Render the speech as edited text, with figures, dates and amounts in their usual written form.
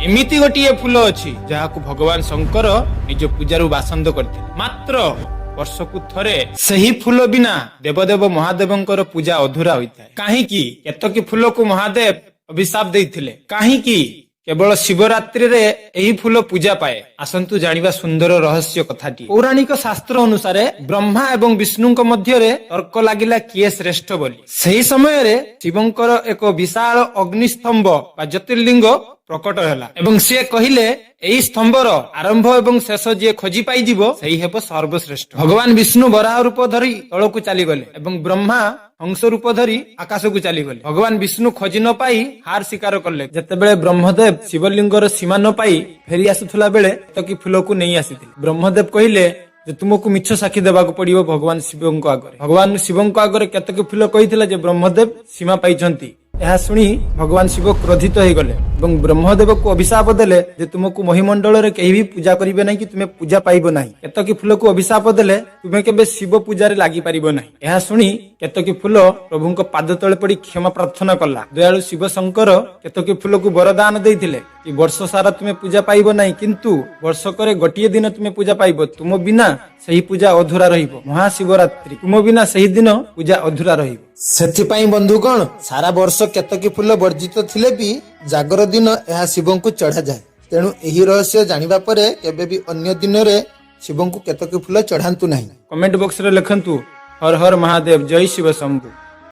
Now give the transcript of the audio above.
एमिति गोटे फूल अच्छी जहाँ भगवान शंकर निज पूजार बासंद करते मात्र वर्षकु थरे सही फूल बिना देवदेव महादेवंकर पूजा अधूरा होता है। कहीं केतकी फूल को महादेव अभिशाप देइथिले कहीं केवल शिवरात्रि रे एही फूल पूजा पाए। आसंतु जानिबा सुंदर रहस्य कथाटी। पौराणिक शास्त्र अनुसार ब्रह्मा एवं विष्णुଙ୍କ ମଧ୍ୟରେ तर्क लागिला किए श्रेष्ठ बोली। सही समय रे शिवंकर एक विशाल अग्निस्तंभ बा ज्योतिर्लिंग प्रकट होला एवं से कहिले एही स्तंभर आरंभ एवं शेष जे खोजी पाई जीवो सेही हेबो सर्वश्रेष्ठ। भगवान विष्णु वराह रूप धरी तळकु चली गले एवं ब्रह्मा हंस रूप धरी आकाश को चली गले। भगवान विष्णु खोजी न पाई हार स्वीकार करले। जेतेबेले ब्रह्मदेव शिवलिंगर सीमा न पाई फेरी आसुथला बेले तकी फूल को नहीं आसीथिले। ब्रह्मदेव कहिले जे तुमको मिछ साक्षी देबाक पड़िबो भगवान शिवंको आगरे। भगवान शिवंको आगरे केतकी फूल कहिथिले जे ब्रह्मदेव सीमा पाइछंती। यह शुणी भगवान शिव क्रोधित हो गले एवं ब्रह्मदेव को अभिशाप देले जे तुमको महिमंडल रे केही भी पूजा करिवे नाही कि तुमे पूजा पाइबो नाही। केतकी फूल को अभिशाप देले तुमे केबे शिव पूजा रे लागि पारिबो नाही। यह शुणी केतकी फूल प्रभुंको पाद तळे पड़ी क्षमा प्रार्थना कला। दयालु शिव शंकर केतकी फूल को वरदान देइथिले कि वर्ष सारा तुमे पूजा पाइबो नाही किंतु वर्षकरे गोटिए दिन तुमे पूजा पाइबो। तुम बिना सही पूजा अधूरा रहिबो। महाशिवरात्रि तुम बिना सही दिन पूजा अधूरा रहिबो। सेथिपाई बंधुगण सारा वर्ष केतकी फूल वर्जित थिले भी जागर दिन यह शिव को चढ़ा जाए। तेणु यही रहस्य जानिबा परे केबे भी अन्य दिन रे शिव को केतकी फूल चढ़ांतु नहीं। कमेंट बॉक्स रे लिखंतु हर हर महादेव जय शिव शंभु।